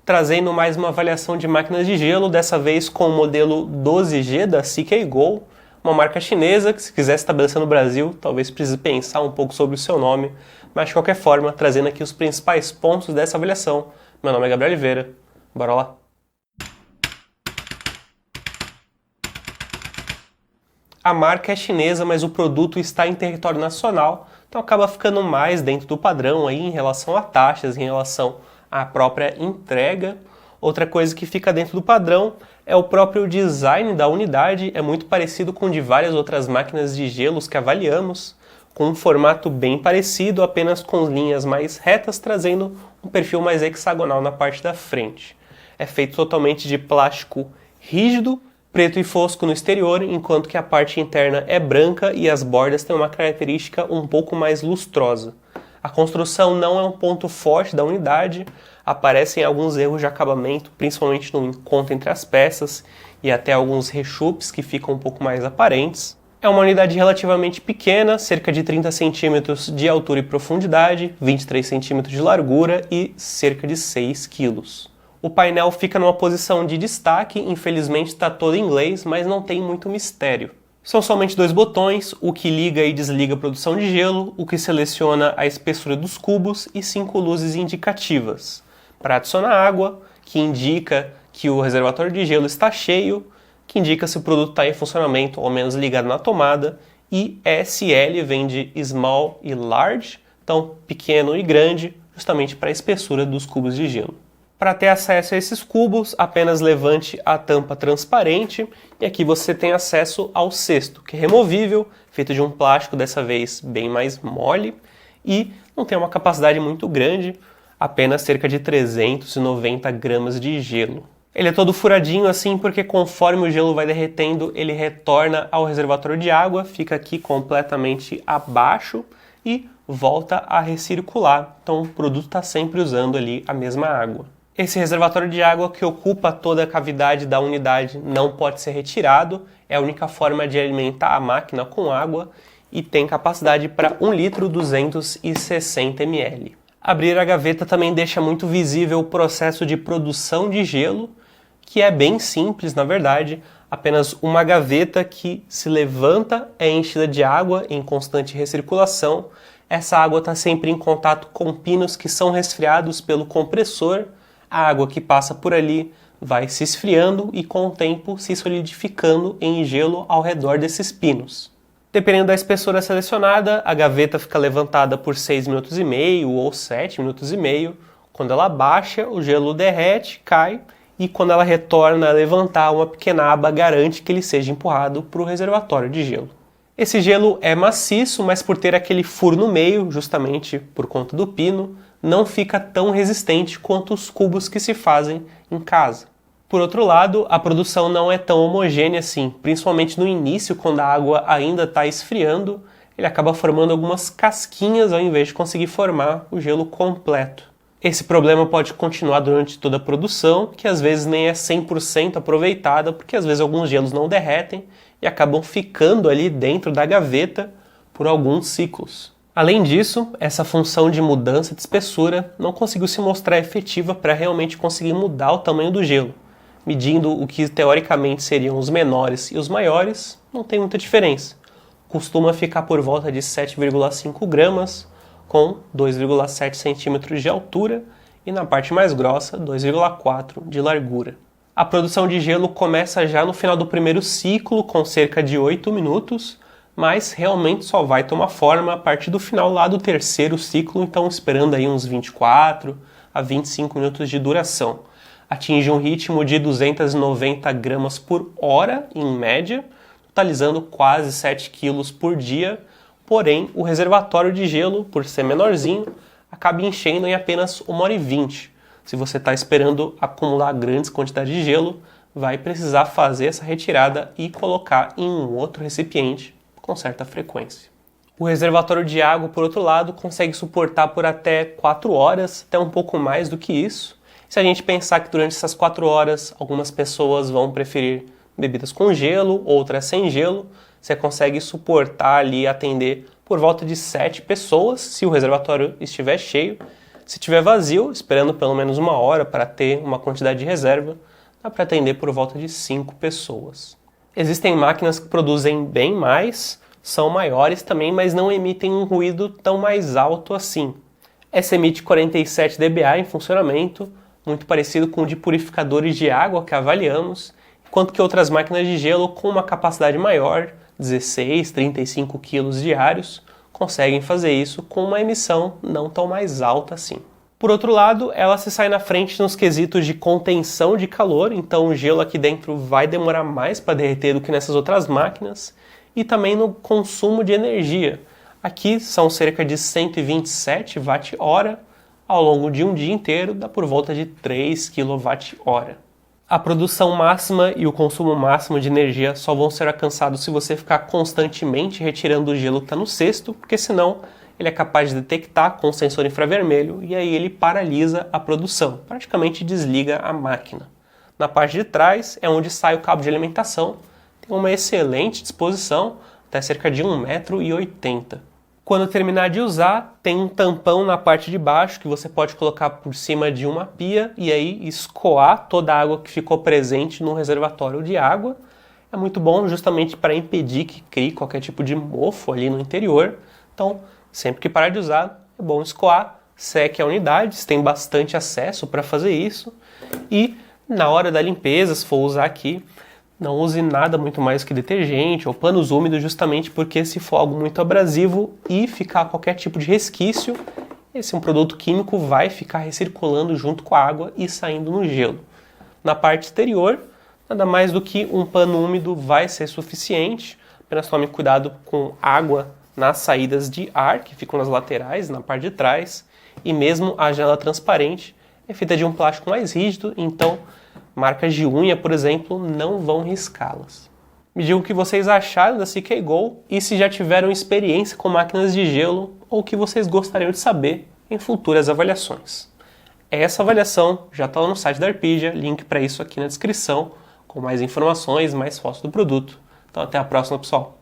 trazendo mais uma avaliação de máquinas de gelo, dessa vez com o modelo 12G da CK Go, uma marca chinesa que, se quiser estabelecer no Brasil, talvez precise pensar um pouco sobre o seu nome, mas de qualquer forma, trazendo aqui os principais pontos dessa avaliação. Meu nome é Gabriel Oliveira, bora lá! A marca é chinesa, mas o produto está em território nacional, então acaba ficando mais dentro do padrão aí em relação a taxas, em relação à própria entrega. Outra coisa que fica dentro do padrão é o próprio design da unidade, é muito parecido com o de várias outras máquinas de gelos que avaliamos, com um formato bem parecido, apenas com linhas mais retas, trazendo um perfil mais hexagonal na parte da frente. É feito totalmente de plástico rígido, preto e fosco no exterior, enquanto que a parte interna é branca e as bordas têm uma característica um pouco mais lustrosa. A construção não é um ponto forte da unidade, aparecem alguns erros de acabamento, principalmente no encontro entre as peças e até alguns rechupes que ficam um pouco mais aparentes. É uma unidade relativamente pequena, cerca de 30 cm de altura e profundidade, 23 cm de largura e cerca de 6 kg. O painel fica numa posição de destaque, infelizmente está todo em inglês, mas não tem muito mistério. São somente 2 botões, o que liga e desliga a produção de gelo, o que seleciona a espessura dos cubos e 5 luzes indicativas. Para adicionar água, que indica que o reservatório de gelo está cheio, que indica se o produto está em funcionamento ou menos ligado na tomada, e SL vem de Small e Large, então pequeno e grande, justamente para a espessura dos cubos de gelo. Para ter acesso a esses cubos, apenas levante a tampa transparente e aqui você tem acesso ao cesto, que é removível, feito de um plástico dessa vez bem mais mole e não tem uma capacidade muito grande, apenas cerca de 390 gramas de gelo. Ele é todo furadinho assim porque conforme o gelo vai derretendo, ele retorna ao reservatório de água, fica aqui completamente abaixo e volta a recircular, então o produto está sempre usando ali a mesma água. Esse reservatório de água que ocupa toda a cavidade da unidade não pode ser retirado, é a única forma de alimentar a máquina com água e tem capacidade para 1 litro 260 ml. Abrir a gaveta também deixa muito visível o processo de produção de gelo, que é bem simples na verdade, apenas uma gaveta que se levanta, é enchida de água em constante recirculação. Essa água está sempre em contato com pinos que são resfriados pelo compressor. A água que passa por ali vai se esfriando e com o tempo se solidificando em gelo ao redor desses pinos. Dependendo da espessura selecionada, a gaveta fica levantada por 6 minutos e meio ou 7 minutos e meio. Quando ela baixa, o gelo derrete, cai e quando ela retorna a levantar, uma pequena aba garante que ele seja empurrado para o reservatório de gelo. Esse gelo é maciço, mas por ter aquele furo no meio, justamente por conta do pino, não fica tão resistente quanto os cubos que se fazem em casa. Por outro lado, a produção não é tão homogênea assim, principalmente no início, quando a água ainda está esfriando, ele acaba formando algumas casquinhas ao invés de conseguir formar o gelo completo. Esse problema pode continuar durante toda a produção, que às vezes nem é 100% aproveitada, porque às vezes alguns gelos não derretem e acabam ficando ali dentro da gaveta por alguns ciclos. Além disso, essa função de mudança de espessura não conseguiu se mostrar efetiva para realmente conseguir mudar o tamanho do gelo. Medindo o que teoricamente seriam os menores e os maiores, não tem muita diferença. Costuma ficar por volta de 7,5 gramas, com 2,7 centímetros de altura e na parte mais grossa 2,4 de largura. A produção de gelo começa já no final do primeiro ciclo, com cerca de 8 minutos, mas realmente só vai tomar forma a partir do final lá do terceiro ciclo, então esperando aí uns 24 a 25 minutos de duração. Atinge um ritmo de 290 gramas por hora, em média, totalizando quase 7 quilos por dia, porém o reservatório de gelo, por ser menorzinho, acaba enchendo em apenas 1h20. Se você está esperando acumular grandes quantidades de gelo, vai precisar fazer essa retirada e colocar em um outro recipiente com certa frequência. O reservatório de água, por outro lado, consegue suportar por até 4 horas, até um pouco mais do que isso. Se a gente pensar que durante essas 4 horas algumas pessoas vão preferir bebidas com gelo, outras sem gelo, você consegue suportar ali, atender por volta de 7 pessoas, se o reservatório estiver cheio. Se tiver vazio, esperando pelo menos 1 hora para ter uma quantidade de reserva, dá para atender por volta de 5 pessoas. Existem máquinas que produzem bem mais, são maiores também, mas não emitem um ruído tão mais alto assim. Essa emite 47 dBA em funcionamento, muito parecido com o de purificadores de água que avaliamos, enquanto que outras máquinas de gelo com uma capacidade maior, 16, 35 kg diários, conseguem fazer isso com uma emissão não tão mais alta assim. Por outro lado, ela se sai na frente nos quesitos de contenção de calor, então o gelo aqui dentro vai demorar mais para derreter do que nessas outras máquinas, e também no consumo de energia. Aqui são cerca de 127 Wh, ao longo de um dia inteiro dá por volta de 3 kWh. A produção máxima e o consumo máximo de energia só vão ser alcançados se você ficar constantemente retirando o gelo que está no cesto, porque senão ele é capaz de detectar com o sensor infravermelho e aí ele paralisa a produção, praticamente desliga a máquina. Na parte de trás é onde sai o cabo de alimentação, tem uma excelente disposição, até cerca de 1,80 m. Quando terminar de usar, tem um tampão na parte de baixo que você pode colocar por cima de uma pia e aí escoar toda a água que ficou presente no reservatório de água. É muito bom justamente para impedir que crie qualquer tipo de mofo ali no interior. Então, sempre que parar de usar, é bom escoar, seque a unidade, você tem bastante acesso para fazer isso. E na hora da limpeza, se for usar aqui, não use nada muito mais que detergente ou panos úmidos, justamente porque se for algo muito abrasivo e ficar qualquer tipo de resquício, esse produto químico vai ficar recirculando junto com a água e saindo no gelo. Na parte exterior, nada mais do que um pano úmido vai ser suficiente, apenas tome cuidado com água nas saídas de ar, que ficam nas laterais, na parte de trás, e mesmo a janela transparente é feita de um plástico mais rígido, então marcas de unha, por exemplo, não vão riscá-las. Me digam o que vocês acharam da CK Go e se já tiveram experiência com máquinas de gelo ou o que vocês gostariam de saber em futuras avaliações. Essa avaliação já está no site da Arpegia, link para isso aqui na descrição, com mais informações, mais fotos do produto. Então até a próxima, pessoal!